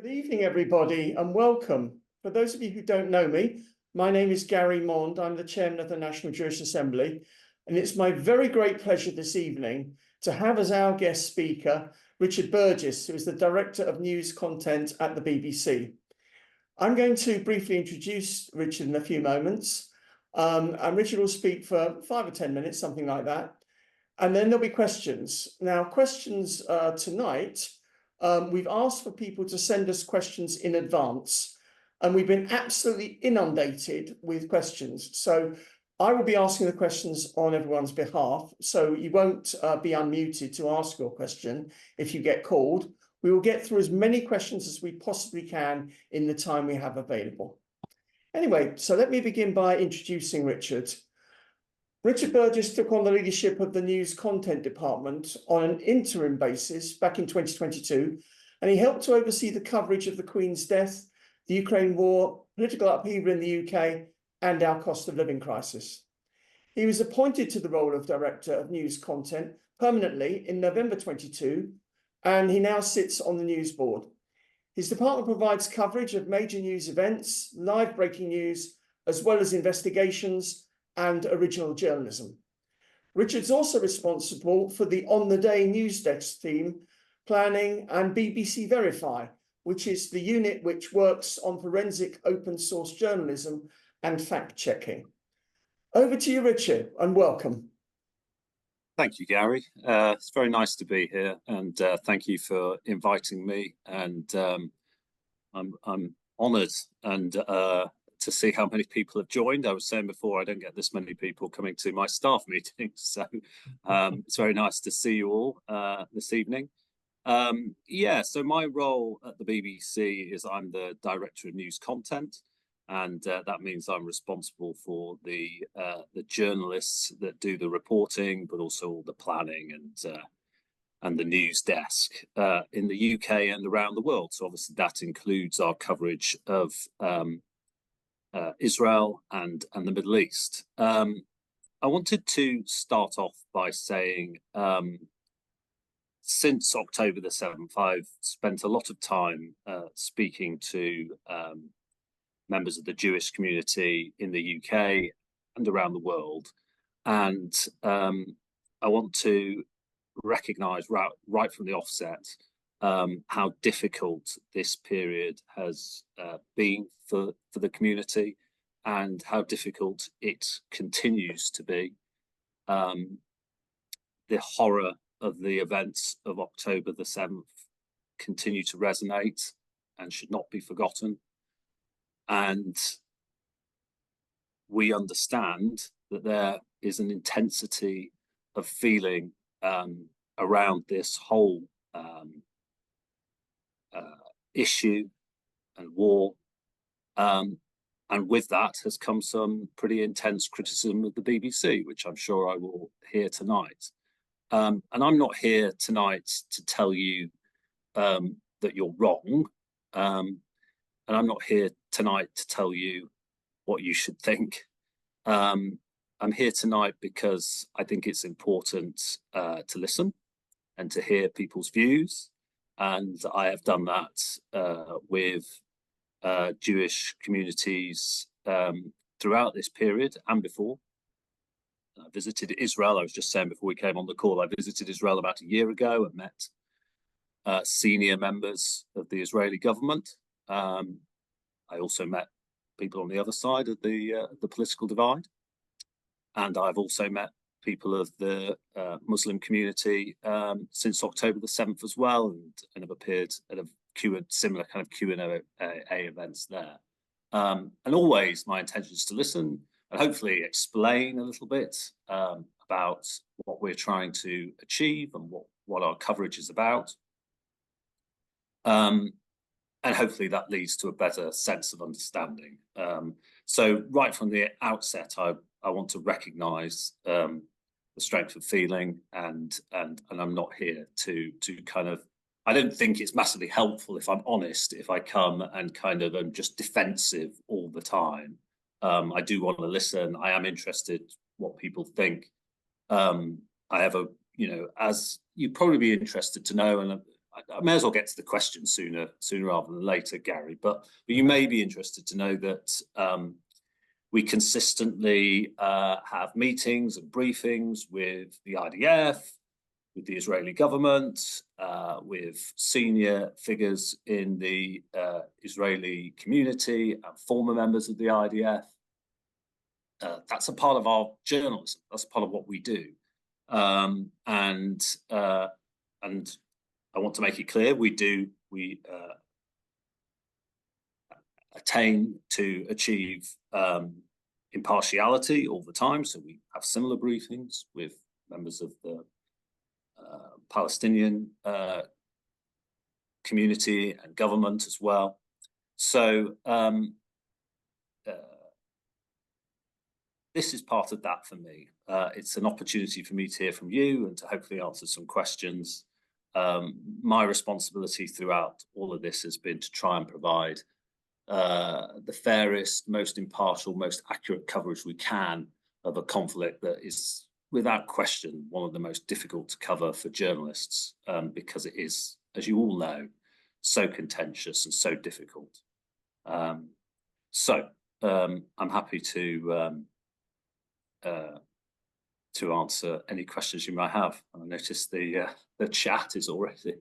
Good evening, everybody, and welcome. For those of you who don't know me, my name is Gary Mond. I'm the chairman of the National Jewish Assembly, and it's my very great pleasure this evening to have as our guest speaker Richard Burgess, who is the Director of News Content at the BBC. I'm going to briefly introduce Richard in a few moments, and Richard will speak for 5 or 10 minutes, something like that, and then there'll be questions. Now, questions tonight. We've asked for people to send us questions in advance, and we've been absolutely inundated with questions. So I will be asking the questions on everyone's behalf. So you won't be unmuted to ask your question if you get called. We will get through as many questions as we possibly can in the time we have available. Anyway, so let me begin by introducing Richard. Richard Burgess took on the leadership of the News Content Department on an interim basis back in 2022, and he helped to oversee the coverage of the Queen's death, the Ukraine war, political upheaval in the UK, and our cost of living crisis. He was appointed to the role of Director of News Content permanently in November 22, and he now sits on the News Board. His department provides coverage of major news events, live breaking news, as well as investigations and original journalism. Richard's also responsible for the on-the-day news desk team, planning, and BBC Verify, which is the unit which works on forensic open source journalism and fact-checking. Over to you, Richard, and welcome. Thank you, Gary. It's very nice to be here, and thank you for inviting me. And I'm honoured and to see how many people have joined. I was saying before, I don't get this many people coming to my staff meetings, so it's very nice to see you all this evening. Yeah, so my role at the BBC is I'm the Director of News Content, and that means I'm responsible for the journalists that do the reporting, but also all the planning and the news desk in the UK and around the world. So obviously that includes our coverage of Israel and the Middle East. I wanted to start off by saying, since October the 7th, I've spent a lot of time speaking to members of the Jewish community in the UK and around the world. And I want to recognise right from the offset how difficult this period has been for the community, and how difficult it continues to be. The horror of the events of October the 7th continue to resonate and should not be forgotten. And we understand that there is an intensity of feeling around this whole issue and war, and with that has come some pretty intense criticism of the BBC, which I'm sure I will hear tonight. And I'm not here tonight to tell you that you're wrong, and I'm not here tonight to tell you what you should think. I'm here tonight because I think it's important to listen and to hear people's views. And I have done that with Jewish communities throughout this period and before. I visited Israel. I was just saying before we came on the call, I visited Israel about a year ago and met senior members of the Israeli government. I also met people on the other side of the political divide. And I've also met people of the Muslim community since October the 7th as well, and have appeared at a similar kind of Q&A events there. And always my intention is to listen and hopefully explain a little bit about what we're trying to achieve and what our coverage is about. And hopefully that leads to a better sense of understanding. So right from the outset, I want to recognise the strength of feeling, and I'm not here to kind of, I don't think it's massively helpful, if I'm honest, if I come and kind of am just defensive all the time. I do want to listen. I am interested what people think. I have a, as you'd probably be interested to know, and I may as well get to the question sooner rather than later, Gary. But you may be interested to know that we consistently have meetings and briefings with the IDF, with the Israeli government, with senior figures in the Israeli community and former members of the IDF. That's a part of our journalism. That's a part of what we do. And I want to make it clear, we attain to achieve impartiality all the time. So we have similar briefings with members of the Palestinian community and government as well. So this is part of that for me. It's an opportunity for me to hear from you and to hopefully answer some questions. My responsibility throughout all of this has been to try and provide the fairest, most impartial, most accurate coverage we can of a conflict that is, without question, one of the most difficult to cover for journalists, because it is, as you all know, so contentious and so difficult. I'm happy to answer any questions you might have. I notice the chat is already.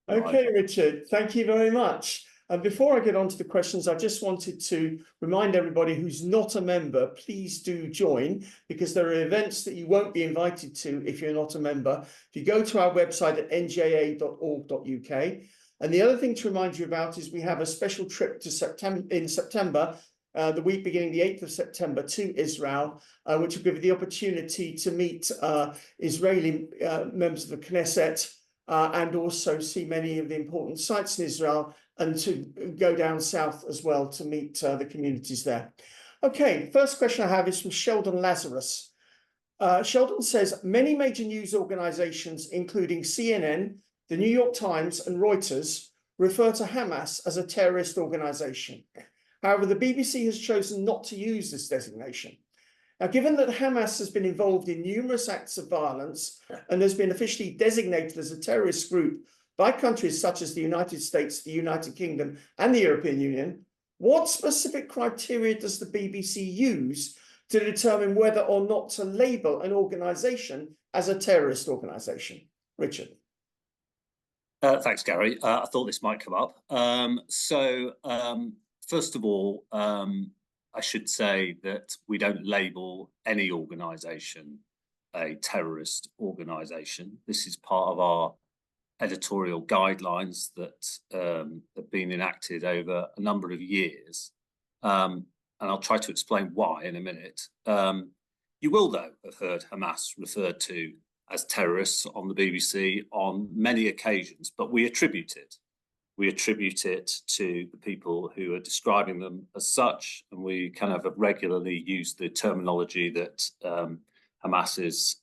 Okay, Richard, thank you very much. And before I get on to the questions, I just wanted to remind everybody who's not a member, please do join, because there are events that you won't be invited to if you're not a member. If you go to our website at nja.org.uk. And the other thing to remind you about is we have a special trip to September, the week beginning the 8th of September, to Israel, which will give you the opportunity to meet Israeli members of the Knesset, and also see many of the important sites in Israel, and to go down south as well to meet the communities there. Okay, first question I have is from Sheldon Lazarus. Sheldon says, many major news organizations, including CNN, the New York Times and Reuters, refer to Hamas as a terrorist organization. However, the BBC has chosen not to use this designation. Now, given that Hamas has been involved in numerous acts of violence and has been officially designated as a terrorist group by countries such as the United States, the United Kingdom, and the European Union, what specific criteria does the BBC use to determine whether or not to label an organization as a terrorist organization? Richard. Thanks, Gary. I thought this might come up. First of all, I should say that we don't label any organization a terrorist organization. This is part of our editorial guidelines that have been enacted over a number of years. And I'll try to explain why in a minute. You will, though, have heard Hamas referred to as terrorists on the BBC on many occasions, but we attribute it. We attribute it to the people who are describing them as such, and we kind of regularly use the terminology that Hamas is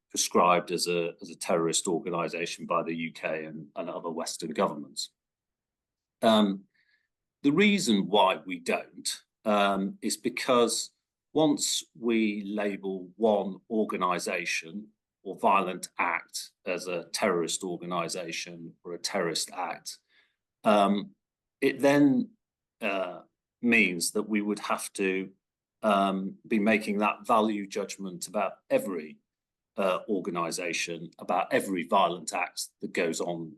prescribed as a terrorist organization by the UK and other Western governments. The reason why we don't is because once we label one organization or violent act as a terrorist organization or a terrorist act, it then means that we would have to be making that value judgment about every organization, about every violent act that goes on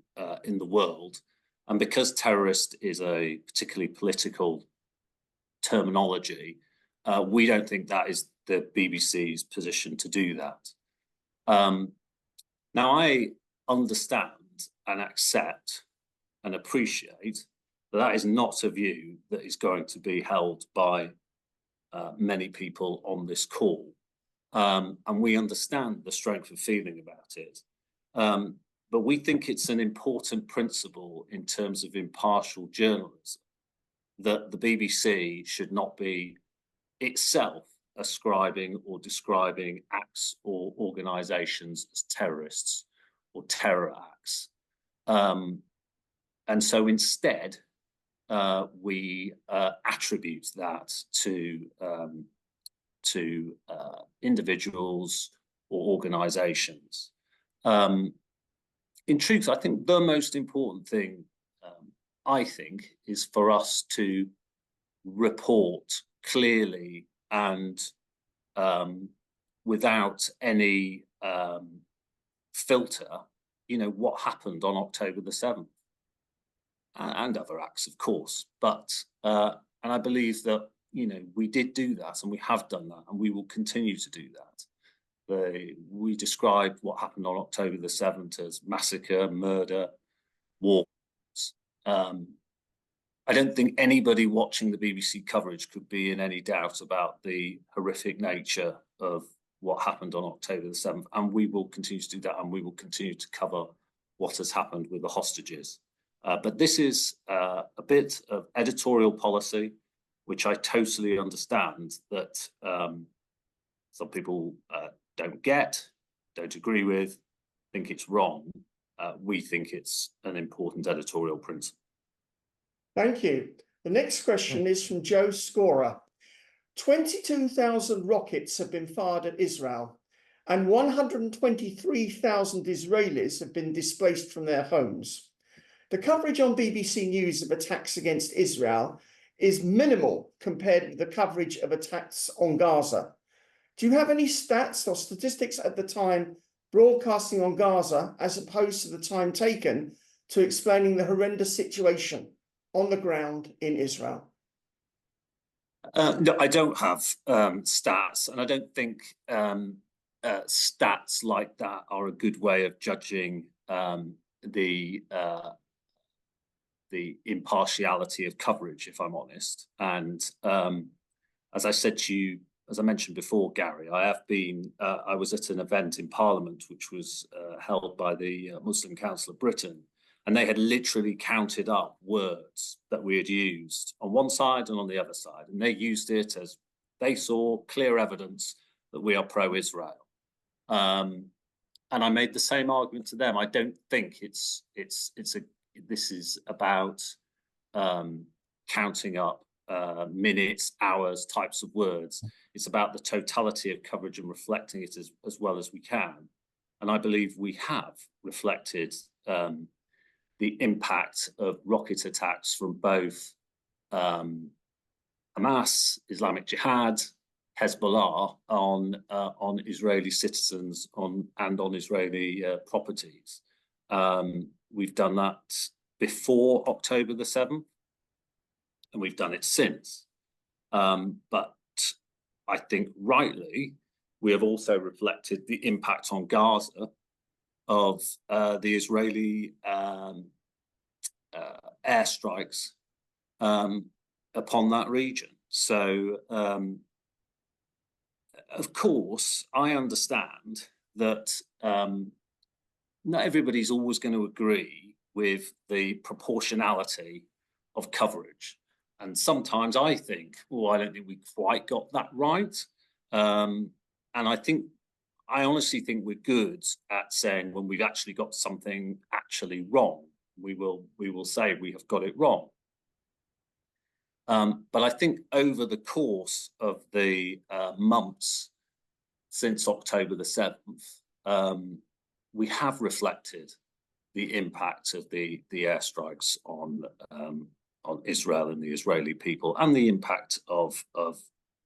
in the world. And because terrorist is a particularly political terminology, we don't think that is the BBC's position to do that. Now, I understand and accept and appreciate that is not a view that is going to be held by many people on this call. And we understand the strength of feeling about it. But we think it's an important principle in terms of impartial journalism that the BBC should not be itself ascribing or describing acts or organizations as terrorists or terror acts. And so instead, we attribute that to individuals or organizations. in truth, I think the most important thing, I think, is for us to report clearly and without any filter, what happened on October the 7th and other acts, of course. But and I believe that we did do that, and we have done that, and we will continue to do that. We described what happened on October the 7th as massacre, murder, war. I don't think anybody watching the BBC coverage could be in any doubt about the horrific nature of what happened on October the 7th, and we will continue to do that, and we will continue to cover what has happened with the hostages. But this is a bit of editorial policy, which I totally understand that some people don't get, don't agree with, think it's wrong. We think it's an important editorial principle. Thank you. The next question is from Joe Scorer. 22,000 rockets have been fired at Israel, and 123,000 Israelis have been displaced from their homes. The coverage on BBC News of attacks against Israel is minimal compared with the coverage of attacks on Gaza. Do you have any stats or statistics at the time broadcasting on Gaza as opposed to the time taken to explaining the horrendous situation on the ground in Israel? No, I don't have stats, and I don't think stats like that are a good way of judging the impartiality of coverage, if I'm honest. And as I said to you, as I mentioned before, Gary, I was at an event in Parliament which was held by the Muslim Council of Britain, and they had literally counted up words that we had used on one side and on the other side, and they used it as they saw clear evidence that we are pro-Israel. And I made the same argument to them. I don't think this is about counting up minutes, hours, types of words. It's about the totality of coverage and reflecting it as well as we can. And I believe we have reflected the impact of rocket attacks from both Hamas, Islamic Jihad, Hezbollah on Israeli citizens and on Israeli properties. We've done that before October the 7th, and we've done it since. But I think rightly, we have also reflected the impact on Gaza of the Israeli airstrikes upon that region. So, of course, I understand that not everybody's always going to agree with the proportionality of coverage. And sometimes I think, I don't think we quite got that right. And I honestly think we're good at saying when we've actually got something actually wrong, we will say we have got it wrong. But I think over the course of the months since October the 7th, we have reflected the impact of the airstrikes on Israel and the Israeli people, and the impact of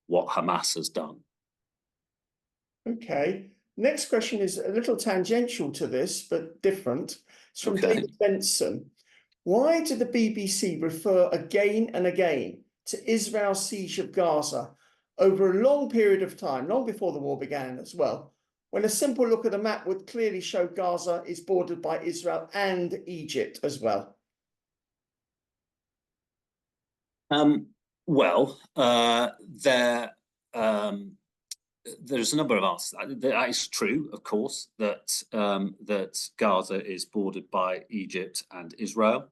what Hamas has done. Okay. Next question is a little tangential to this, but different. It's from David Benson. Why did the BBC refer again and again to Israel's siege of Gaza over a long period of time, long before the war began as well, when a simple look at the map would clearly show Gaza is bordered by Israel and Egypt as well? There's a number of answers. That is true, of course, that Gaza is bordered by Egypt and Israel,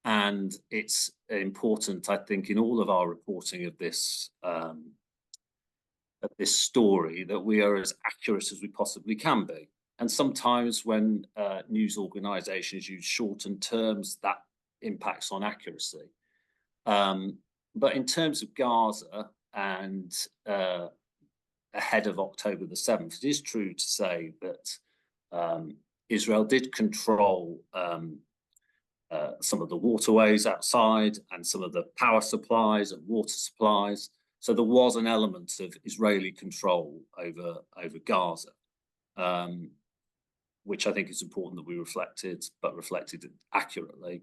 and it's important, I think, in all of our reporting of this story, that we are as accurate as we possibly can be. And sometimes when news organisations use shortened terms, that impacts on accuracy. But in terms of Gaza and ahead of October the 7th, it is true to say that Israel did control some of the waterways outside and some of the power supplies and water supplies. So there was an element of Israeli control over Gaza, which I think is important that we reflected accurately.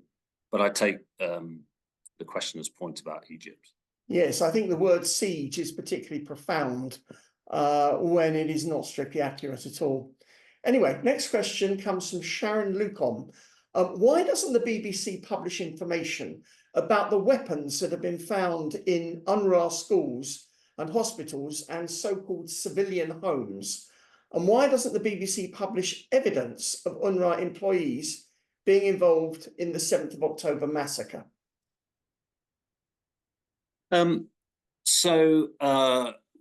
But I take the questioner's point about Egypt. Yes, I think the word siege is particularly profound when it is not strictly accurate at all. Anyway, next question comes from Sharon Lucom. Why doesn't the BBC publish information about the weapons that have been found in UNRWA schools and hospitals and so-called civilian homes? And why doesn't the BBC publish evidence of UNRWA employees being involved in the 7th of October massacre?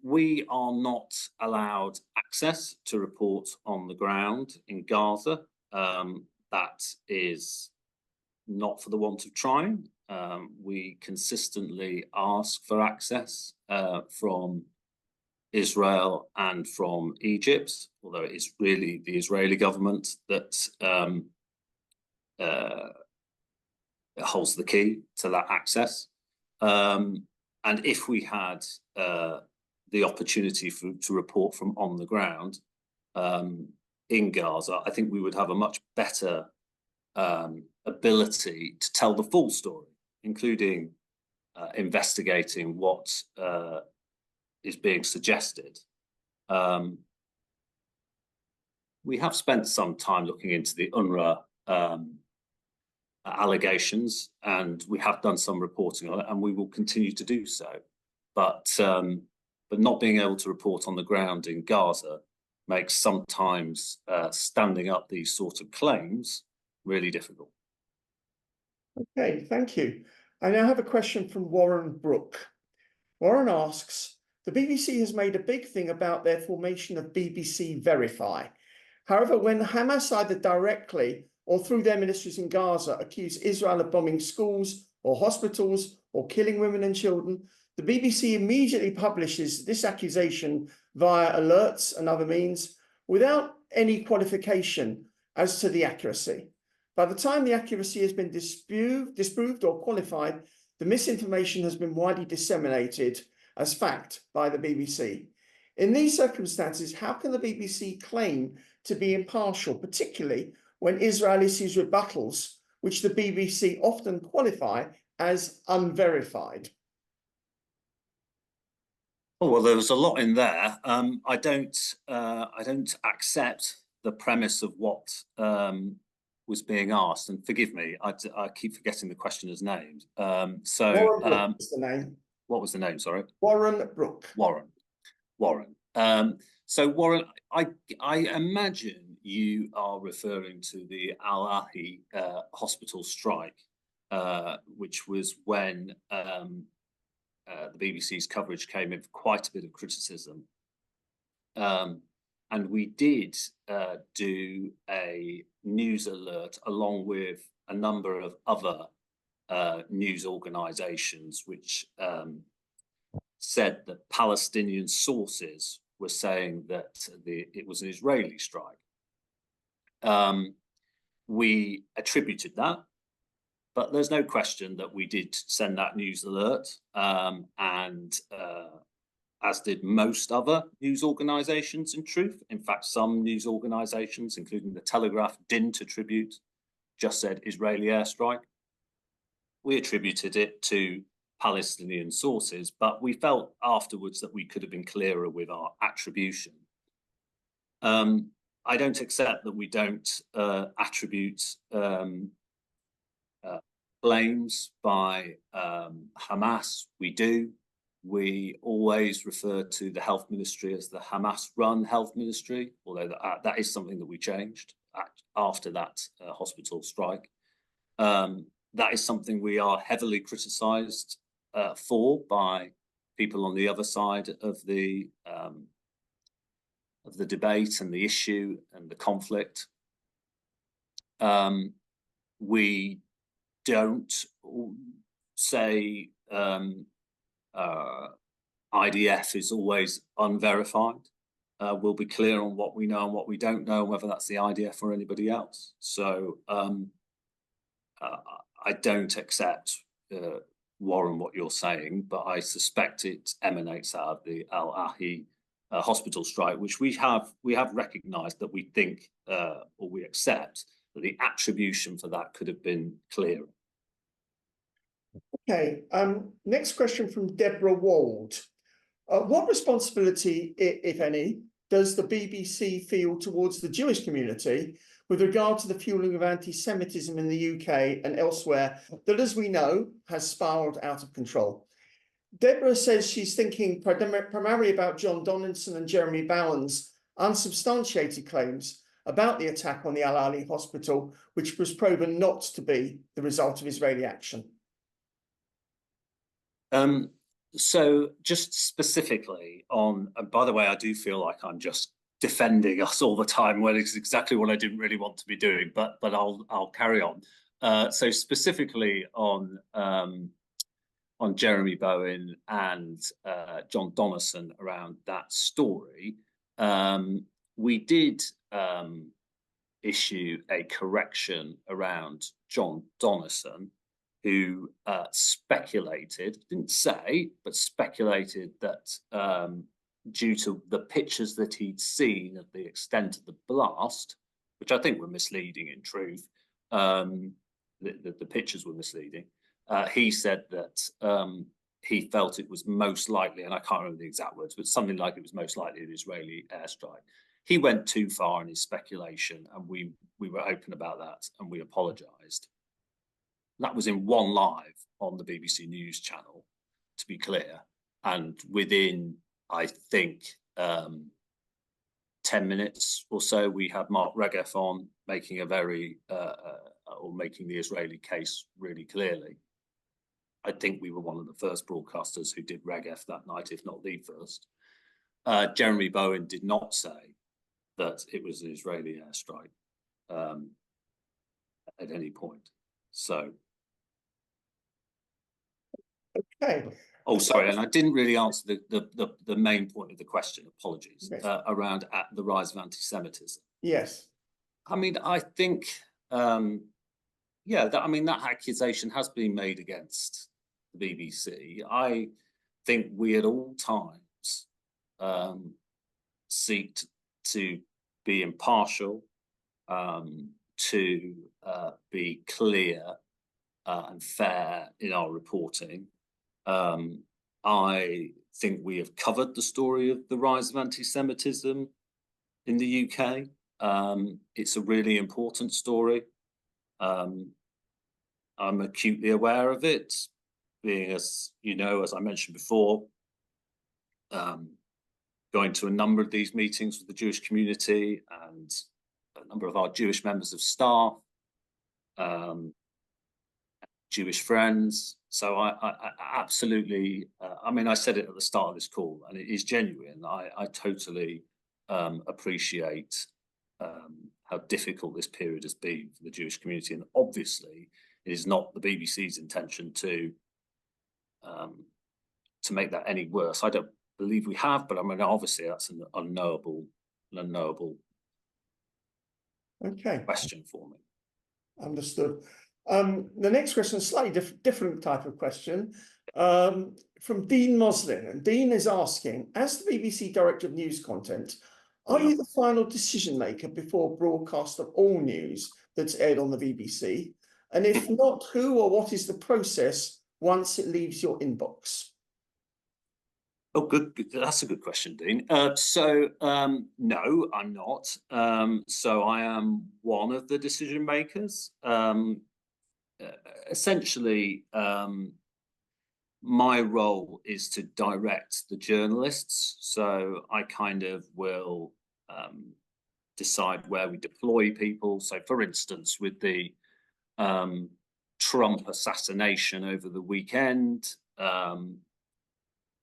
We are not allowed access to reports on the ground in Gaza. That is not for the want of trying. We consistently ask for access from Israel and from Egypt, although it is really the Israeli government that holds the key to that access. And if we had the opportunity to report from on the ground in Gaza, I think we would have a much better ability to tell the full story, including investigating what is being suggested. We have spent some time looking into the UNRWA allegations, and we have done some reporting on it, and we will continue to do so. But not being able to report on the ground in Gaza makes sometimes standing up these sort of claims really difficult. Okay, thank you. I now have a question from Warren Brooke. Warren asks, the BBC has made a big thing about their formation of BBC Verify. However, when Hamas either directly or through their ministries in Gaza accuse Israel of bombing schools or hospitals or killing women and children, the BBC immediately publishes this accusation via alerts and other means without any qualification as to the accuracy. By the time the accuracy has been disproved or qualified, the misinformation has been widely disseminated as fact by the BBC. In these circumstances, how can the BBC claim to be impartial, particularly when Israel issues rebuttals, which the BBC often qualify as unverified? Oh, well, there was a lot in there. I don't accept the premise of what was being asked, and forgive me, I keep forgetting the questioner's name. Warren Brooke is the name. What was the name? Sorry. Warren Brooke. Warren. So Warren, I imagine you are referring to the Al-Ahi hospital strike, which was when the BBC's coverage came in for quite a bit of criticism. And we did do a news alert along with a number of other news organizations, which said that Palestinian sources were saying that it was an Israeli strike. We attributed that, but there's no question that we did send that news alert, and as did most other news organizations, in truth. In fact, some news organizations, including the Telegraph, didn't attribute, just said Israeli airstrike. We attributed it to Palestinian sources, but we felt afterwards that we could have been clearer with our attribution. I don't accept that we don't attribute blames by Hamas. We do. We always refer to the health ministry as the Hamas-run health ministry, although that is something that we changed after that hospital strike. That is something we are heavily criticised for by people on the other side of the debate and the issue and the conflict. We don't say IDF is always unverified. we'll be clear on what we know and what we don't know, whether that's the IDF or anybody else. So I don't accept, Warren, what you're saying, but I suspect it emanates out of the Al Ahi hospital strike, which we have recognised that we think or we accept that the attribution for that could have been clearer. Okay, next question from Deborah Wald. What responsibility, if any, does the BBC feel towards the Jewish community with regard to the fueling of anti-Semitism in the UK and elsewhere that, as we know, has spiralled out of control? Deborah says she's thinking primarily about John Donaldson and Jeremy Bowen's unsubstantiated claims about the attack on the Al Ahli hospital, which was proven not to be the result of Israeli action. So just specifically on, and by the way, I do feel like I'm just defending us all the time when it's exactly what I didn't really want to be doing, but I'll carry on. So specifically on Jeremy Bowen and John Donaldson around that story, we did issue a correction around John Donaldson, who speculated, didn't say, but speculated that due to the pictures that he'd seen of the extent of the blast, which I think were misleading in truth, the pictures were misleading. He said that he felt it was most likely, and I can't remember the exact words, but something like it was most likely an Israeli airstrike. He went too far in his speculation, and we were open about that, and we apologised. That was in one live on the BBC News channel, to be clear. And within, I think, 10 minutes or so, we had Mark Regev on making a very, or making the Israeli case really clearly. I think we were one of the first broadcasters who did Regev that night, if not the first. Jeremy Bowen did not say that it was an Israeli airstrike at any point. So. Okay. Oh, sorry, and I didn't really answer the main point of the question. Apologies. Yes. Around the rise of anti-Semitism. Yes. I mean, I think, yeah, that accusation has been made against the BBC. I think we at all times seek to be impartial, to be clear and fair in our reporting. I think we have covered the story of the rise of anti-Semitism in the UK. It's a really important story. I'm acutely aware of it, being, as you know, as I mentioned before, going to a number of these meetings with the Jewish community and a number of our Jewish members of staff, Jewish friends. So I absolutely, I said it at the start of this call, and it is genuine. I totally appreciate how difficult this period has been for the Jewish community. And obviously, it is not the BBC's intention to make that any worse. I don't believe we have, but obviously that's an unknowable question for me. Understood. The next question is a slightly different type of question from Dean Moslin. And Dean is asking, as the BBC Director of News Content, are you the final decision maker before broadcast of all news that's aired on the BBC? And if not, who or what is the process once it leaves your inbox? Oh, good. That's a good question, Dean. No, I'm not. So I am one of the decision makers. Essentially, my role is to direct the journalists. So I kind of will decide where we deploy people. So, for instance, with the Trump assassination over the weekend,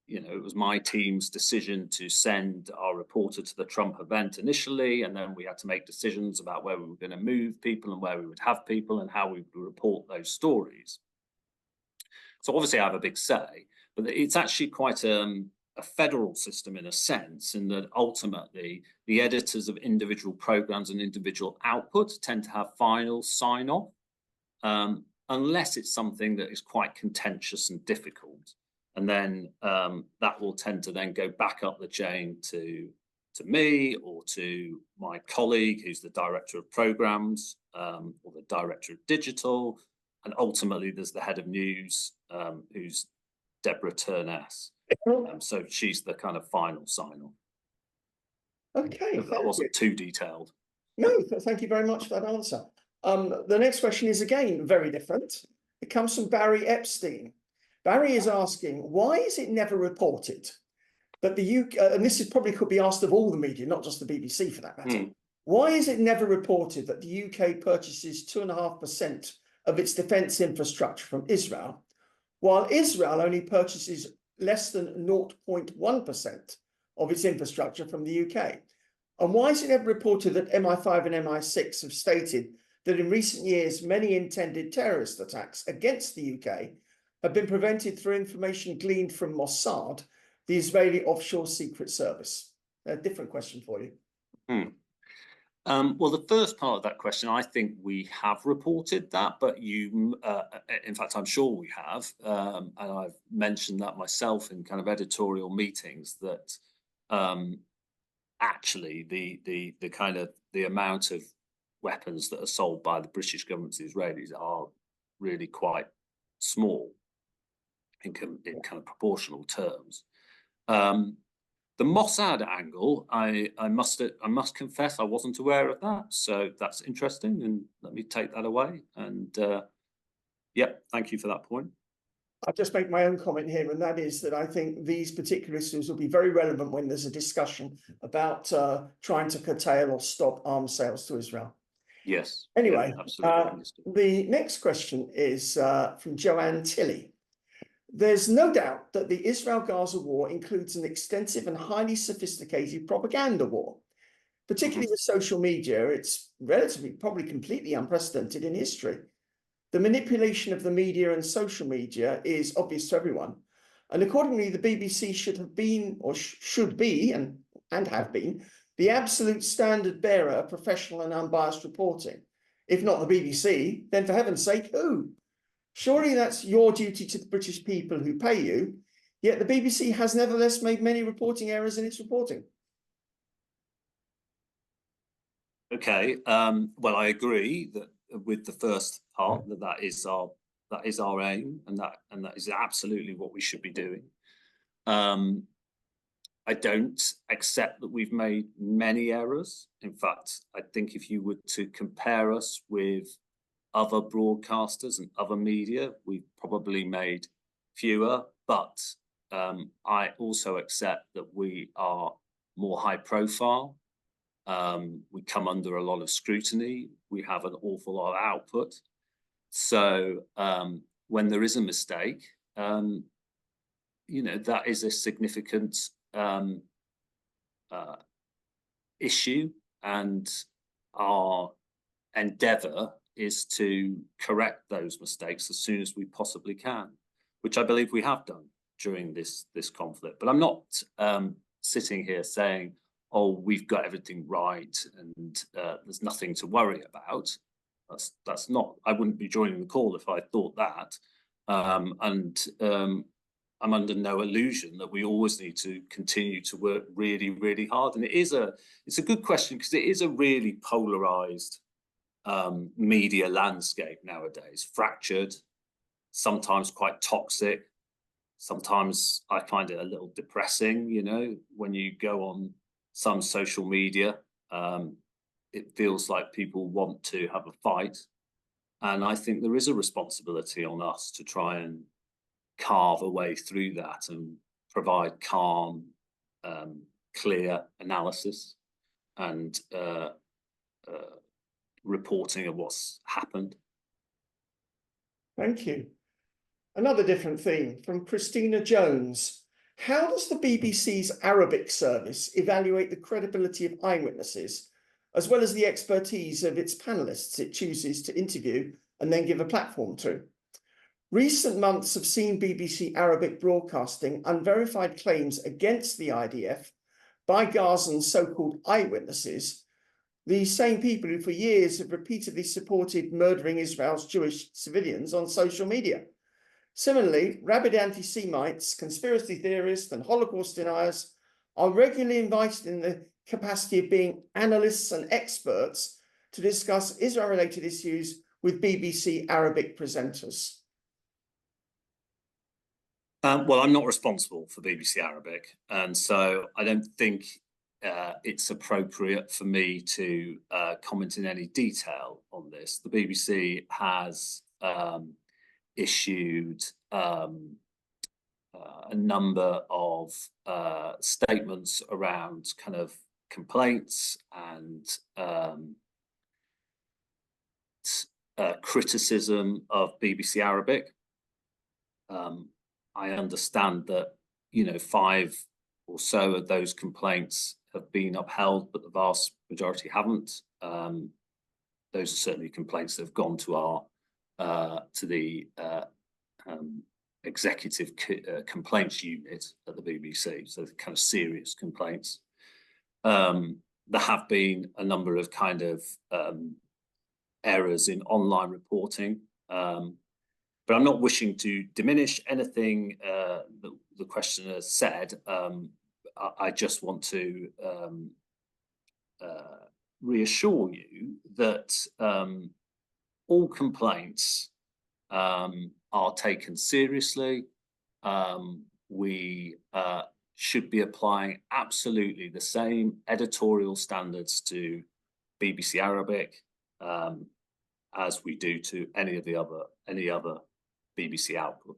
it was my team's decision to send our reporter to the Trump event initially, and then we had to make decisions about where we were going to move people and where we would have people and how we would report those stories. So obviously I have a big say, but it's actually quite a federal system in a sense, in that ultimately the editors of individual programs and individual output tend to have final sign-off, unless it's something that is quite contentious and difficult. And then that will tend to then go back up the chain to me or to my colleague who's the director of programs, or the director of digital, and ultimately there's the head of news, who's Deborah Turness. So she's the kind of final sign-off. Okay, that wasn't too detailed. No, thank you very much for that answer. The next question is again very different. It comes from Barry Epstein. Barry is asking, why is it never reported that the UK, and this is probably could be asked of all the media, not just the BBC for that matter, why is it never reported that the UK purchases 2.5% of its defence infrastructure from Israel, while Israel only purchases less than 0.1% of its infrastructure from the UK? And why is it never reported that MI5 and MI6 have stated that in recent years, many intended terrorist attacks against the UK have been prevented through information gleaned from Mossad, the Israeli offshore secret service? A different question for you. Well, the first part of that question, I think we have reported that, but you, in fact, I'm sure we have, and I've mentioned that myself in kind of editorial meetings, that actually the kind of the amount of weapons that are sold by the British government to the Israelis are really quite small in kind of proportional terms. The Mossad angle, I must confess I wasn't aware of that, so that's interesting, and let me take that away. And yeah, thank you for that point. I'll just make my own comment here, and that is that I think these particular issues will be very relevant when there's a discussion about trying to curtail or stop arms sales to Israel. Yes. Anyway, yeah, absolutely. The next question is from Joanne Tilley. There's no doubt that the Israel-Gaza war includes an extensive and highly sophisticated propaganda war. Particularly with social media, it's relatively, probably completely unprecedented in history. The manipulation of the media and social media is obvious to everyone. And accordingly, the BBC should have been, or should be, and have been, the absolute standard bearer of professional and unbiased reporting. If not the BBC, then for heaven's sake, who? Surely that's your duty to the British people who pay you, yet the BBC has nevertheless made many reporting errors in its reporting. Okay, well, I agree that with the first part that is our aim, and that is absolutely what we should be doing. I don't accept that we've made many errors. In fact, I think if you were to compare us with other broadcasters and other media, we've probably made fewer, but I also accept that we are more high profile. We come under a lot of scrutiny. We have an awful lot of output. So when there is a mistake, that is a significant issue, and our endeavour is to correct those mistakes as soon as we possibly can, which I believe we have done during this conflict. But I'm not sitting here saying, oh, we've got everything right and there's nothing to worry about. That's not, I wouldn't be joining the call if I thought that. I'm under no illusion that we always need to continue to work really, really hard. And it's a good question, because it is a really polarized media landscape nowadays, fractured, sometimes quite toxic. Sometimes I find it a little depressing, when you go on some social media, it feels like people want to have a fight. And I think there is a responsibility on us to try and carve a way through that and provide calm, clear analysis and reporting of what's happened. Thank you. Another different theme from Christina Jones. How does the BBC's Arabic service evaluate the credibility of eyewitnesses, as well as the expertise of its panelists it chooses to interview and then give a platform to? Recent months have seen BBC Arabic broadcasting unverified claims against the IDF by Gazan so-called eyewitnesses, the same people who for years have repeatedly supported murdering Israel's Jewish civilians on social media. Similarly, rabid anti-Semites, conspiracy theorists, and Holocaust deniers are regularly invited in the capacity of being analysts and experts to discuss Israel-related issues with BBC Arabic presenters. Well, I'm not responsible for BBC Arabic, and so I don't think it's appropriate for me to comment in any detail on this. The BBC has issued a number of statements around kind of complaints and criticism of BBC Arabic. I understand that, 5 or so of those complaints have been upheld, but the vast majority haven't. Those are certainly complaints that have gone to the executive complaints unit at the BBC, so the kind of serious complaints. There have been a number of kind of errors in online reporting, but I'm not wishing to diminish anything that the questioner said. I just want to reassure you that all complaints are taken seriously. We should be applying absolutely the same editorial standards to BBC Arabic as we do to any other BBC output.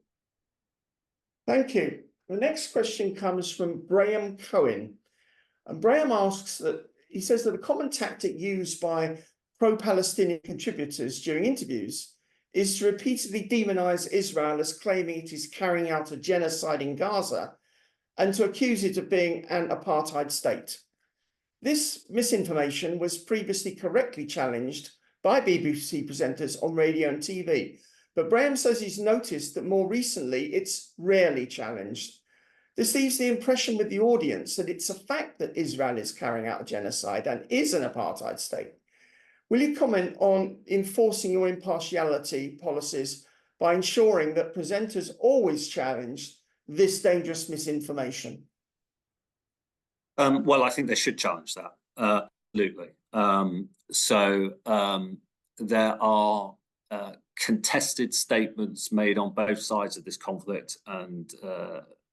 Thank you. The next question comes from Graham Cohen. And Graham asks he says that a common tactic used by pro-Palestinian contributors during interviews is to repeatedly demonize Israel as claiming it is carrying out a genocide in Gaza and to accuse it of being an apartheid state. This misinformation was previously correctly challenged by BBC presenters on radio and TV, but Graham says he's noticed that more recently it's rarely challenged. This leaves the impression with the audience that it's a fact that Israel is carrying out a genocide and is an apartheid state. Will you comment on enforcing your impartiality policies by ensuring that presenters always challenge this dangerous misinformation? Well, I think they should challenge that, absolutely. There are contested statements made on both sides of this conflict, and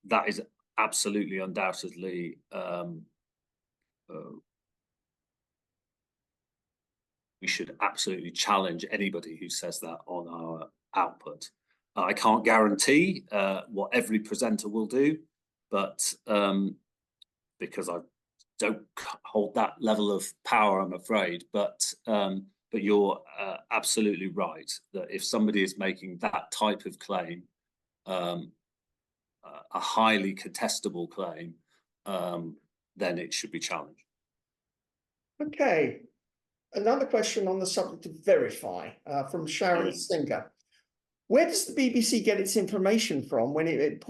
that is absolutely, undoubtedly, we should absolutely challenge anybody who says that on our output. I can't guarantee what every presenter will do, but because I don't hold that level of power, I'm afraid. But you're absolutely right that if somebody is making that type of claim, a highly contestable claim, then it should be challenged. Okay. Another question on the subject of Verify from Sharon Singer. Where does the BBC get its information from when it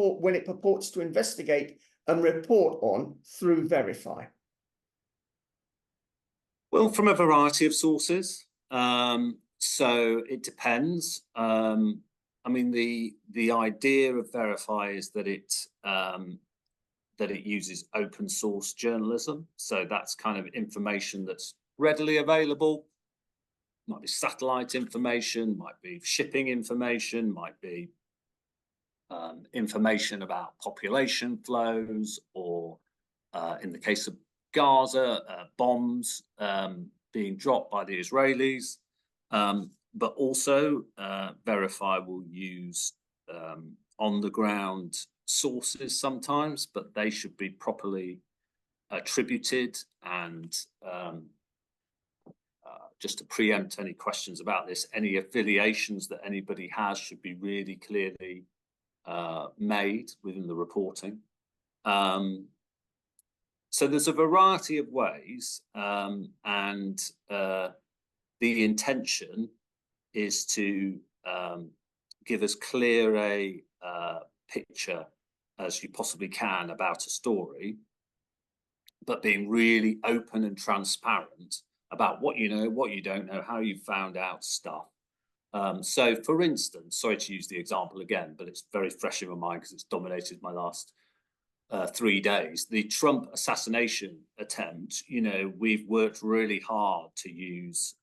purports to investigate and report on through Verify? Well, from a variety of sources. So it depends. I mean, the idea of Verify is that it uses open source journalism. So that's kind of information that's readily available. Might be satellite information, might be shipping information, might be information about population flows, or in the case of Gaza, bombs being dropped by the Israelis. But also Verify will use on the ground sources sometimes, but they should be properly attributed. And just to preempt any questions about this, any affiliations that anybody has should be really clearly made within the reporting. So there's a variety of ways, and the intention is to give as clear a picture as you possibly can about a story, but being really open and transparent about what you know, what you don't know, how you found out stuff. So, for instance, sorry to use the example again, but it's very fresh in my mind because it's dominated my last 3 days. The Trump assassination attempt, you know, we've worked really hard to use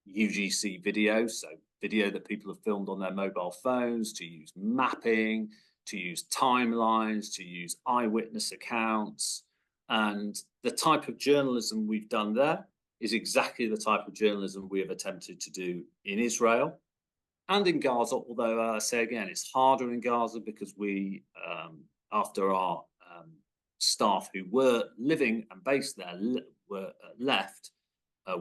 UGC video, so video that people have filmed on their mobile phones, to use mapping, to use timelines, to use eyewitness accounts. And the type of journalism we've done there is exactly the type of journalism we have attempted to do in Israel and in Gaza, although I say again, it's harder in Gaza because we, after our staff who were living and based there were left,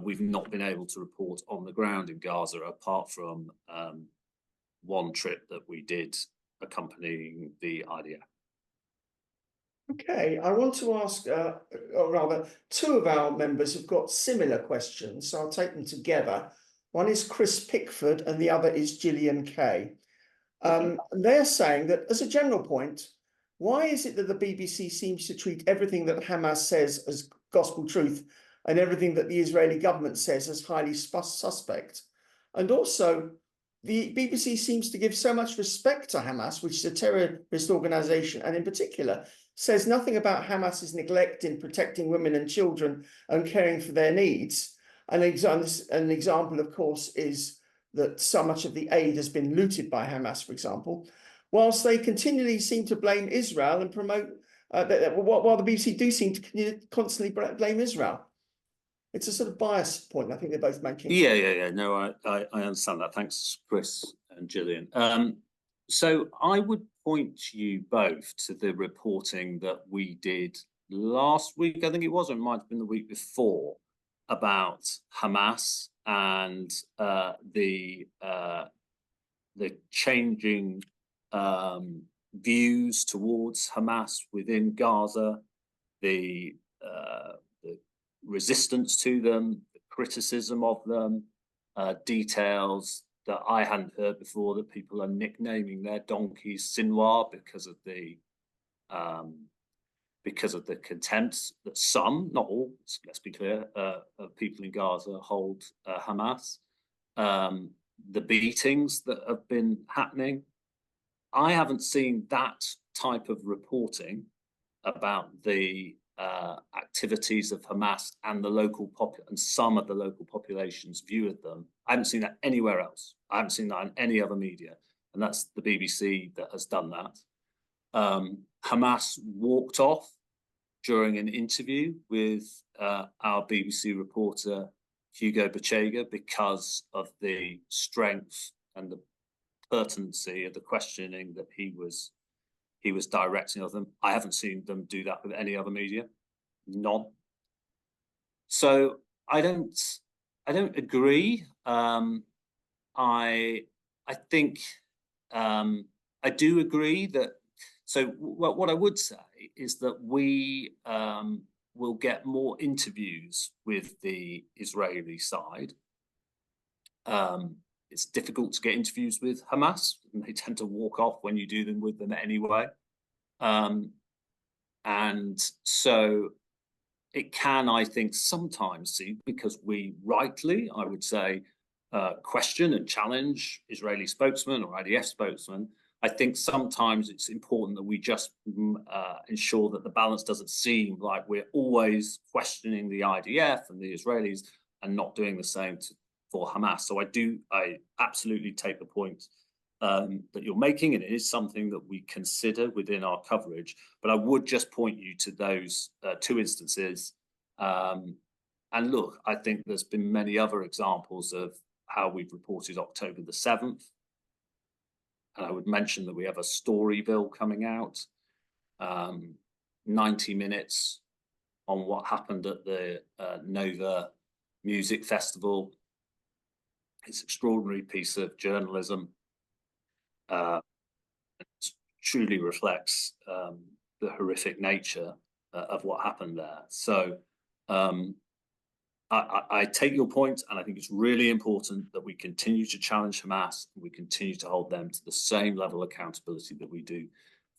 we've not been able to report on the ground in Gaza, apart from one trip that we did accompanying the IDF. Okay, I want to ask, or rather, two of our members have got similar questions, so I'll take them together. One is Chris Pickford and the other is Gillian Kay. They're saying that as a general point, why is it that the BBC seems to treat everything that Hamas says as gospel truth and everything that the Israeli government says as highly suspect? And also, the BBC seems to give so much respect to Hamas, which is a terrorist organization, and in particular, says nothing about Hamas's neglect in protecting women and children and caring for their needs. An example, of course, is that so much of the aid has been looted by Hamas, for example, whilst they continually seem to blame Israel and promote, while the BBC do seem to constantly blame Israel. It's a sort of bias point I think they're both making. Yeah. No, I understand that. Thanks, Chris and Gillian. So I would point you both to the reporting that we did last week, I think it was, or it might have been the week before, about Hamas and the changing views towards Hamas within Gaza, the resistance to them, the criticism of them, details that I hadn't heard before, that people are nicknaming their donkeys Sinwar because of the contempt that some, not all, let's be clear, of people in Gaza hold Hamas. The beatings that have been happening. I haven't seen that type of reporting about the activities of Hamas and the local and some of the local population's view of them. I haven't seen that anywhere else. I haven't seen that in any other media, and that's the BBC that has done that. Hamas walked off during an interview with our BBC reporter Hugo Bachega because of the strength and the pertinency of the questioning that he was directing of them. I haven't seen them do that with any other media, none. So I don't agree. I think I do agree that. So what I would say is that we will get more interviews with the Israeli side. It's difficult to get interviews with Hamas, and they tend to walk off when you do them with them anyway. And so it can, I think, sometimes see, because we rightly, I would say, question and challenge Israeli spokesmen or IDF spokesmen. I think sometimes it's important that we just ensure that the balance doesn't seem like we're always questioning the IDF and the Israelis and not doing the same for Hamas. So I absolutely take the point that you're making, and it is something that we consider within our coverage. But I would just point you to those two instances. And look, I think there's been many other examples of how we've reported October the 7th. And I would mention that we have a Storyville coming out, 90 minutes on what happened at the Nova Music Festival. It's an extraordinary piece of journalism. It truly reflects the horrific nature of what happened there. So I take your point, and I think it's really important that we continue to challenge Hamas and we continue to hold them to the same level of accountability that we do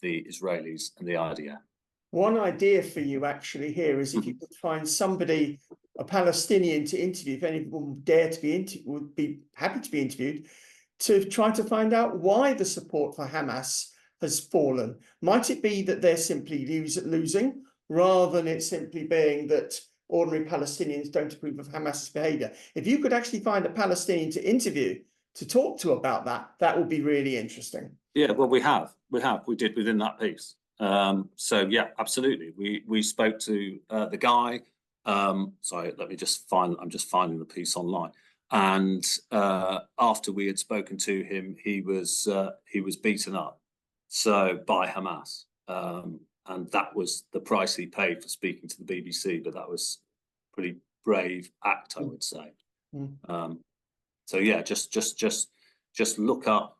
the Israelis and the IDF. One idea for you actually here is if you could find somebody, a Palestinian, to interview, if anyone would dare to be would be happy to be interviewed, to try to find out why the support for Hamas has fallen. Might it be that they're simply losing, rather than it simply being that ordinary Palestinians don't approve of Hamas's behavior? If you could actually find a Palestinian to interview, to talk to about that, that would be really interesting. Yeah, well, we did within that piece. So yeah, absolutely. We spoke to the guy. Sorry, let me just I'm just finding the piece online. And after we had spoken to him, he was beaten up, so by Hamas. And that was the price he paid for speaking to the BBC. But that was a pretty brave act, I would say. So yeah, just look up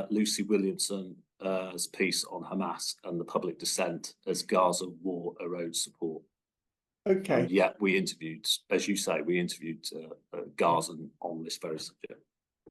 Lucy Williamson's piece on Hamas and the public dissent as Gaza war erodes support. Okay. And yet we interviewed, as you say, Gazan on this very subject.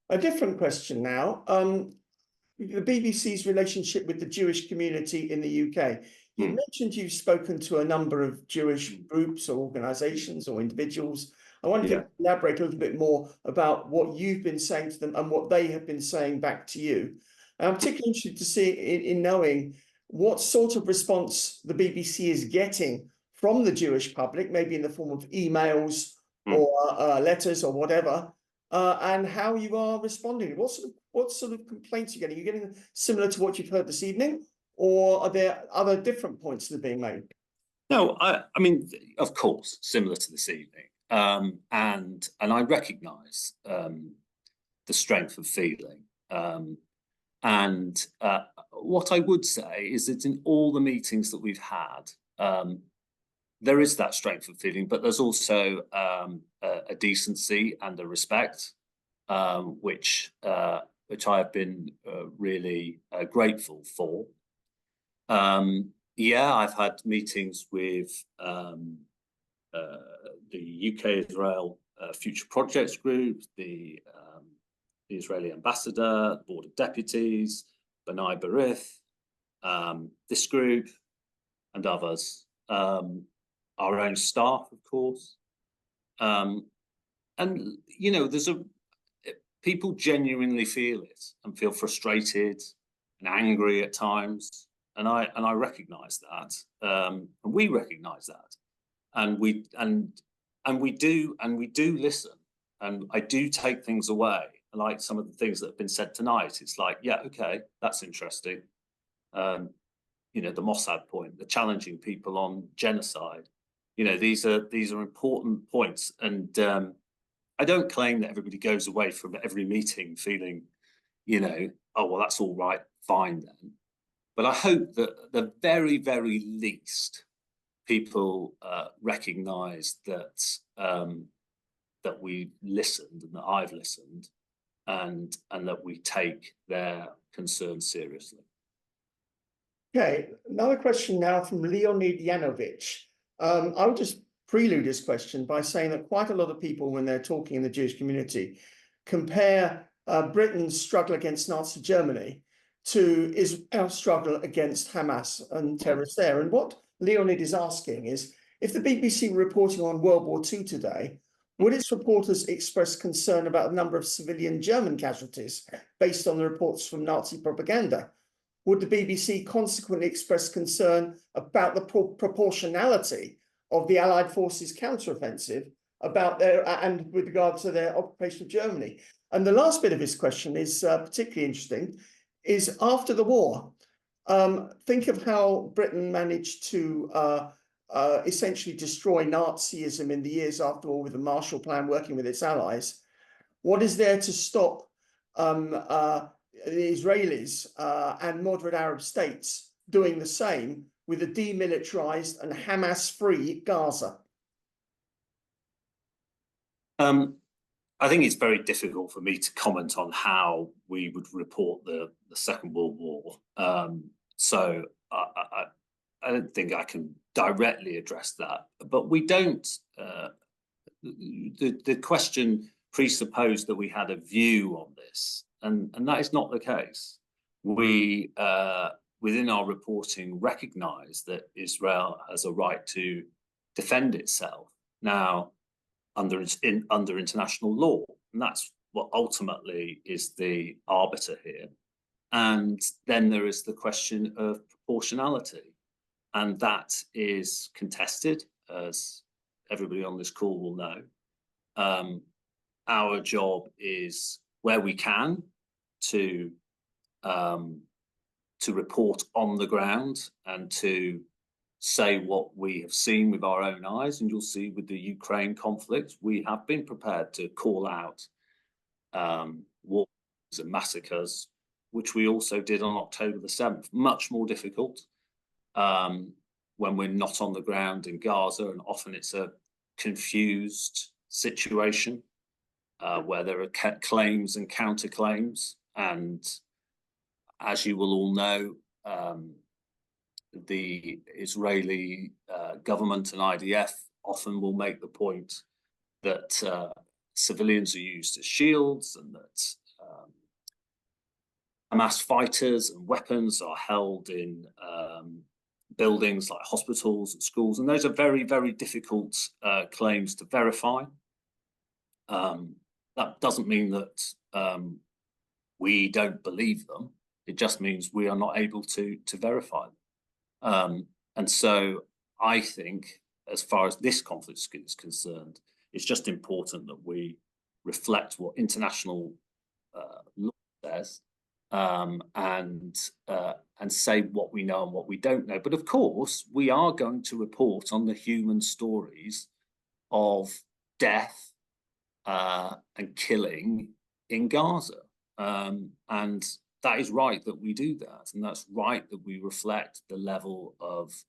A different question now. The BBC's relationship with the Jewish community in the UK. You mentioned you've spoken to a number of Jewish groups or organisations or individuals. I wonder if you could elaborate a little bit more about what you've been saying to them and what they have been saying back to you. And I'm particularly interested to see in knowing what sort of response the BBC is getting from the Jewish public, maybe in the form of emails or letters or whatever, and how you are responding. What sort of complaints are you getting? Are you getting similar to what you've heard this evening, or are there other different points that are being made? No, I mean, of course, similar to this evening. And I recognise the strength of feeling. And what I would say is that in all the meetings that we've had, there is that strength of feeling, but there's also a decency and a respect, which I have been really grateful for. Yeah, I've had meetings with the UK-Israel Future Projects Group, the Israeli ambassador, the Board of Deputies, B'nai B'rith, this group, and others. Our own staff, of course. And, you know, people genuinely feel it and feel frustrated and angry at times. And I recognise that. And we recognise that. And we do listen. And I do take things away. Like some of the things that have been said tonight. It's like, yeah, okay, that's interesting. You know, the Mossad point, the challenging people on genocide. You know, these are important points. And I don't claim that everybody goes away from every meeting feeling, you know, oh, well, that's all right, fine then. But I hope that at the very, very least, people recognise that that we listened and that I've listened, and that we take their concerns seriously. Okay, another question now from Leonid Yanovich. I'll just prelude this question by saying that quite a lot of people, when they're talking in the Jewish community, compare Britain's struggle against Nazi Germany to Israel's struggle against Hamas and terrorists there. And what Leonid is asking is, if the BBC were reporting on World War II today, would its reporters express concern about the number of civilian German casualties based on the reports from Nazi propaganda? Would the BBC consequently express concern about the proportionality of the Allied forces' counteroffensive and with regard to their occupation of Germany? And the last bit of his question is particularly interesting, is after the war, think of how Britain managed to essentially destroy Nazism in the years after war with the Marshall Plan, working with its allies. What is there to stop the Israelis and moderate Arab states doing the same with a demilitarized and Hamas-free Gaza? I think it's very difficult for me to comment on how we would report the Second World War. So I don't think I can directly address that. But we don't the question presupposed that we had a view on this, and that is not the case. We, within our reporting, recognise that Israel has a right to defend itself now under international law, and that's what ultimately is the arbiter here. And then there is the question of proportionality, and that is contested, as everybody on this call will know. Our job is, where we can, to report on the ground and to say what we have seen with our own eyes. And you'll see with the Ukraine conflict, we have been prepared to call out wars and massacres, which we also did on October the 7th. Much more difficult when we're not on the ground in Gaza, and often it's a confused situation where there are claims and counterclaims. And as you will all know, the Israeli government and IDF often will make the point that civilians are used as shields, and that Hamas fighters and weapons are held in buildings like hospitals and schools. And those are very, very difficult claims to verify. That doesn't mean that we don't believe them. It just means we are not able to verify them. And so I think, as far as this conflict is concerned, it's just important that we reflect what international law says, and say what we know and what we don't know. But of course, we are going to report on the human stories of death and killing in Gaza. And that is right that we do that. And that's right that we reflect the level of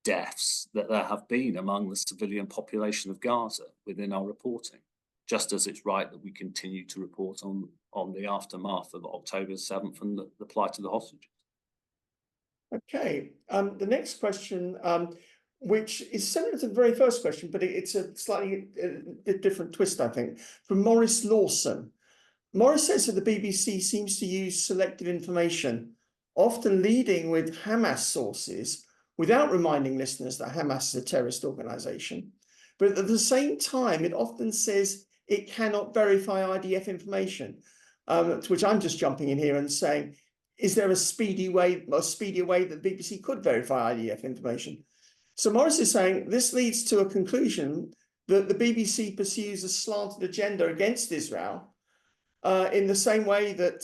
deaths that there have been among the civilian population of Gaza within our reporting, just as it's right that we continue to report on the aftermath of October 7th and the plight of the hostages. Okay, the next question, which is similar to the very first question, but it's a slightly different twist, I think, from Maurice Lawson. Maurice says that the BBC seems to use selective information, often leading with Hamas sources, without reminding listeners that Hamas is a terrorist organization. But at the same time, it often says it cannot verify IDF information, to which I'm just jumping in here and saying, is there a speedier way that the BBC could verify IDF information? So Maurice is saying this leads to a conclusion that the BBC pursues a slanted agenda against Israel, in the same way that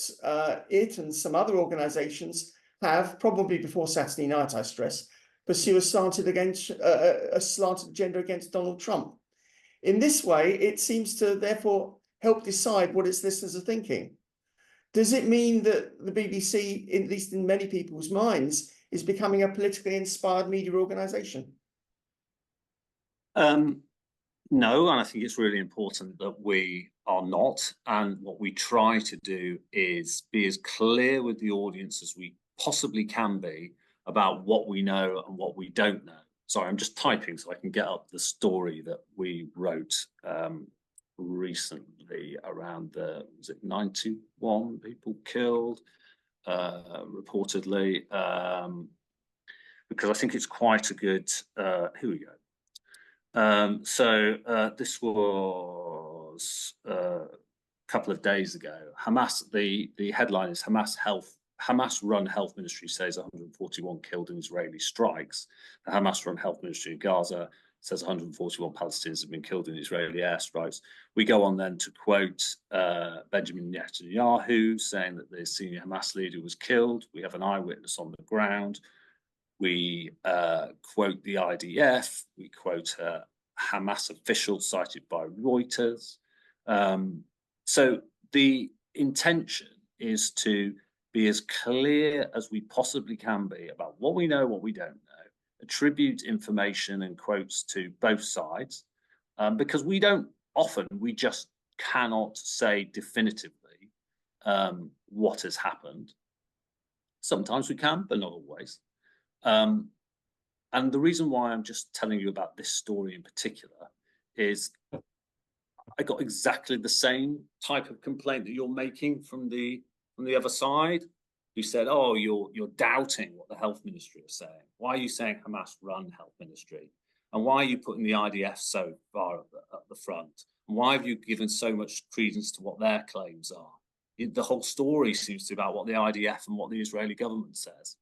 it and some other organizations have, probably before Saturday night, I stress, pursue a slanted agenda against Donald Trump. In this way, it seems to therefore help decide what its listeners are thinking. Does it mean that the BBC, at least in many people's minds, is becoming a politically inspired media organization? No, and I think it's really important that we are not. And what we try to do is be as clear with the audience as we possibly can be about what we know and what we don't know. Sorry, I'm just typing so I can get up the story that we wrote recently around the, was it 91 people killed, reportedly, because I think it's quite a good, here we go. This was a couple of days ago. Hamas, the headline is Hamas-run health ministry says 141 killed in Israeli strikes. The Hamas-run health ministry in Gaza says 141 Palestinians have been killed in Israeli airstrikes. We go on then to quote Benjamin Netanyahu saying that the senior Hamas leader was killed. We have an eyewitness on the ground. We quote the IDF. We quote a Hamas official cited by Reuters. So the intention is to be as clear as we possibly can be about what we know, what we don't know, attribute information and quotes to both sides, because we just cannot say definitively what has happened. Sometimes we can, but not always. And the reason why I'm just telling you about this story in particular is I got exactly the same type of complaint that you're making from the other side, who said, "Oh, you're doubting what the health ministry are saying. Why are you saying Hamas run health ministry? And why are you putting the IDF so far at the front? And why have you given so much credence to what their claims are? The whole story seems to be about what the IDF and what the Israeli government says.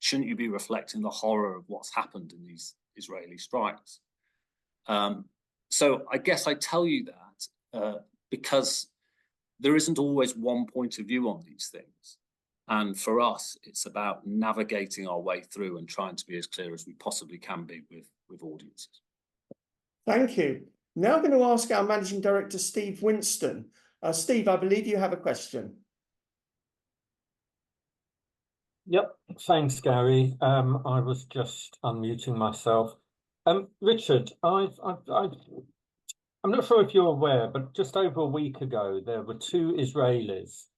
Shouldn't you be reflecting the horror of what's happened in these Israeli strikes?" So I guess I tell you that because there isn't always one point of view on these things. And for us, it's about navigating our way through and trying to be as clear as we possibly can be with audiences. Thank you. Now I'm going to ask our Managing Director, Steve Winston. Steve, I believe you have a question. Yep, thanks, Gary. I was just unmuting myself. Richard, I'm not sure if you're aware, but just over a week ago, there were two Israelis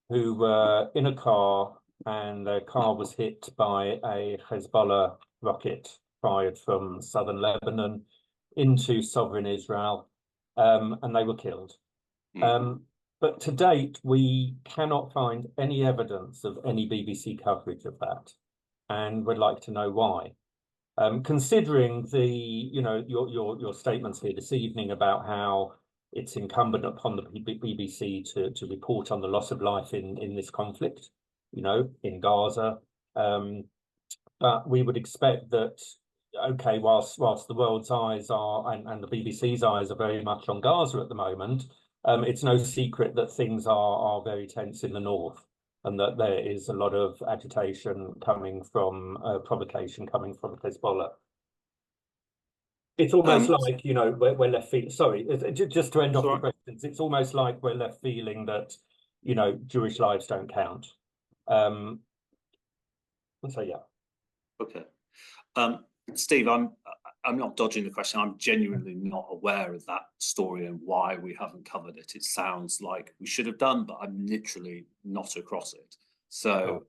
who were in a car and their car was hit by a Hezbollah rocket fired from southern Lebanon into sovereign Israel, and they were killed. But to date, we cannot find any evidence of any BBC coverage of that, and we'd like to know why. Considering your statements here this evening about how it's incumbent upon the BBC to report on the loss of life in this conflict, in Gaza, but we would expect that, okay, whilst the world's eyes are and the BBC's eyes are very much on Gaza at the moment, it's no secret that things are very tense in the north, and that there is a lot of agitation coming from provocation coming from Hezbollah. It's almost like, we're left feeling, sorry, just to end off the questions, it's almost like we're left feeling that, Jewish lives don't count. So, yeah. Okay. Steve, I'm not dodging the question. I'm genuinely not aware of that story and why we haven't covered it. It sounds like we should have done, but I'm literally not across it. So,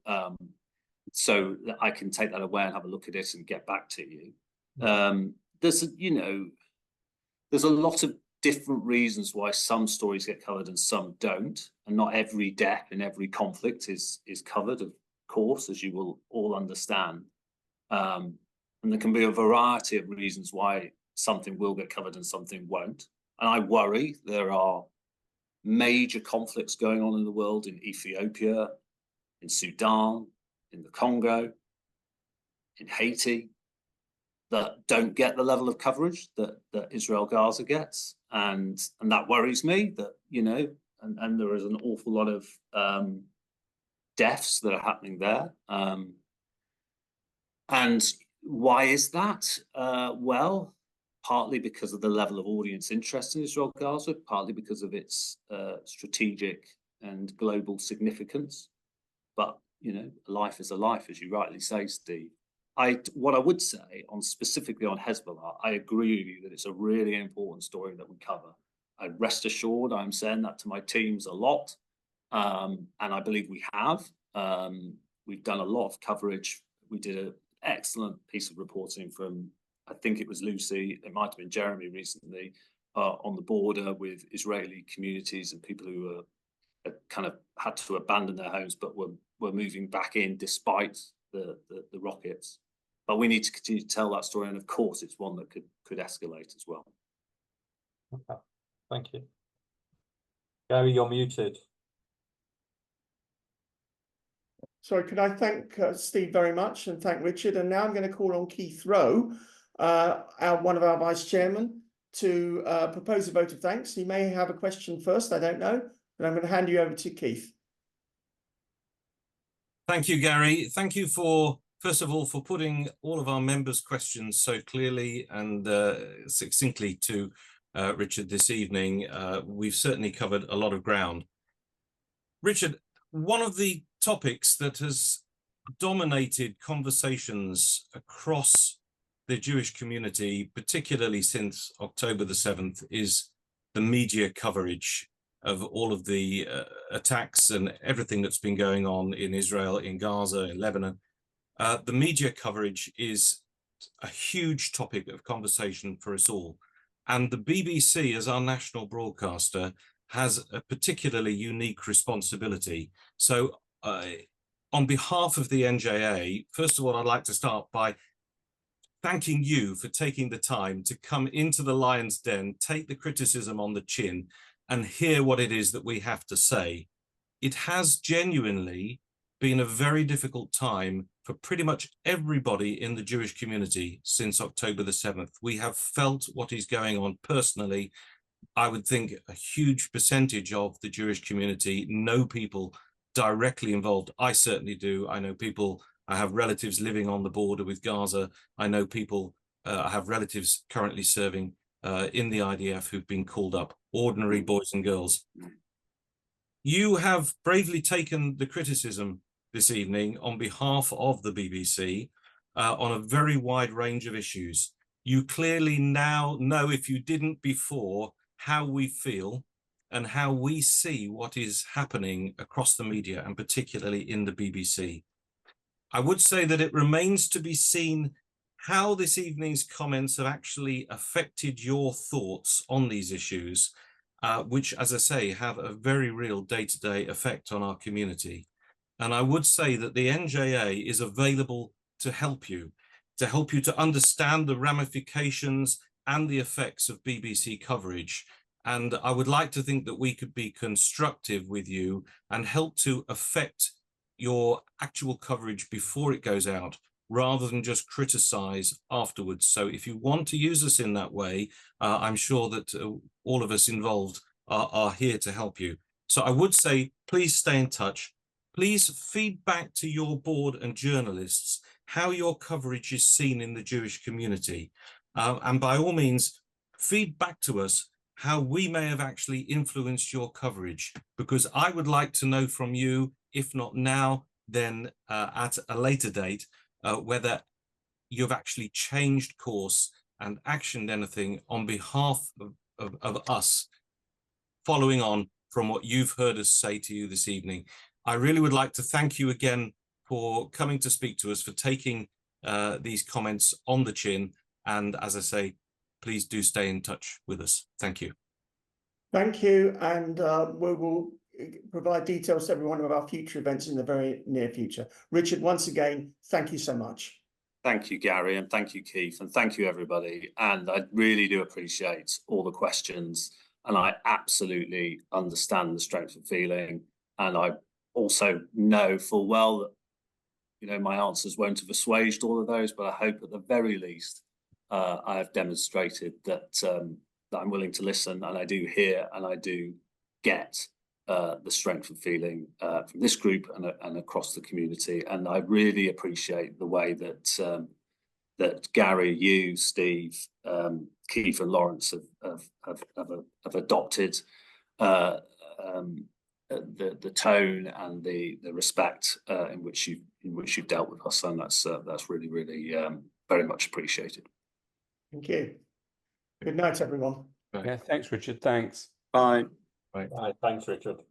so I can take that away and have a look at it and get back to you. There's a lot of different reasons why some stories get covered and some don't, and not every death in every conflict is covered, of course, as you will all understand. And there can be a variety of reasons why something will get covered and something won't. And I worry there are major conflicts going on in the world, in Ethiopia, in Sudan, in the Congo, in Haiti, that don't get the level of coverage that Israel Gaza gets. And that worries me, that, and there is an awful lot of deaths that are happening there. And why is that? Well, partly because of the level of audience interest in Israel Gaza, partly because of its strategic and global significance. But, life is a life, as you rightly say, Steve. What I would say specifically on Hezbollah, I agree with you that it's a really important story that we cover. Rest assured, I'm saying that to my teams a lot, and I believe we have. We've done a lot of coverage. We did an excellent piece of reporting from, I think it was Lucy, it might have been Jeremy recently, on the border with Israeli communities and people who kind of had to abandon their homes, but were moving back in despite the rockets. But we need to continue to tell that story, and of course it's one that could escalate as well. Okay, thank you. Gary, you're muted. Sorry, could I thank Steve very much and thank Richard? And now I'm going to call on Keith Rowe, one of our vice chairmen, to propose a vote of thanks. He may have a question first, I don't know, but I'm going to hand you over to Keith. Thank you, Gary. Thank you first of all, for putting all of our members' questions so clearly and succinctly to Richard this evening. We've certainly covered a lot of ground. Richard, one of the topics that has dominated conversations across the Jewish community, particularly since October the 7th, is the media coverage of all of the attacks and everything that's been going on in Israel, in Gaza, in Lebanon. The media coverage is a huge topic of conversation for us all. And the BBC, as our national broadcaster, has a particularly unique responsibility. So on behalf of the NJA, first of all, I'd like to start by thanking you for taking the time to come into the lion's den, take the criticism on the chin, and hear what it is that we have to say. It has genuinely been a very difficult time for pretty much everybody in the Jewish community since October the 7th. We have felt what is going on personally. I would think a huge percentage of the Jewish community know people directly involved. I certainly do. I know people, I have relatives living on the border with Gaza. I know people, I have relatives currently serving in the IDF who've been called up, ordinary boys and girls. You have bravely taken the criticism this evening on behalf of the BBC on a very wide range of issues. You clearly now know, if you didn't before, how we feel and how we see what is happening across the media, and particularly in the BBC. I would say that it remains to be seen how this evening's comments have actually affected your thoughts on these issues, which, as I say, have a very real day-to-day effect on our community. And I would say that the NJA is available to help you to understand the ramifications and the effects of BBC coverage. And I would like to think that we could be constructive with you and help to affect your actual coverage before it goes out, rather than just criticize afterwards. So if you want to use us in that way, I'm sure that all of us involved are here to help you. So I would say, please stay in touch. Please feed back to your board and journalists how your coverage is seen in the Jewish community. And by all means, feed back to us how we may have actually influenced your coverage, because I would like to know from you, if not now, then at a later date, whether you've actually changed course and actioned anything on behalf of us, following on from what you've heard us say to you this evening. I really would like to thank you again for coming to speak to us, for taking these comments on the chin. And as I say, please do stay in touch with us. Thank you. Thank you. And we will provide details to everyone of our future events in the very near future. Richard, once again, thank you so much. Thank you, Gary, and thank you, Keith, and thank you, everybody. And I really do appreciate all the questions, and I absolutely understand the strength of feeling. And I also know full well that, you know, my answers won't have assuaged all of those, but I hope at the very least I have demonstrated that that I'm willing to listen, and I do hear and I do get the strength of feeling from this group and across the community. And I really appreciate the way that that Gary, you, Steve, Keith, and Lawrence have adopted the tone and the respect in which you've dealt with us, and that's really very much appreciated. Thank you. Good night, everyone. Yeah, thanks, Richard. Thanks. Bye. Right. Thanks, Richard.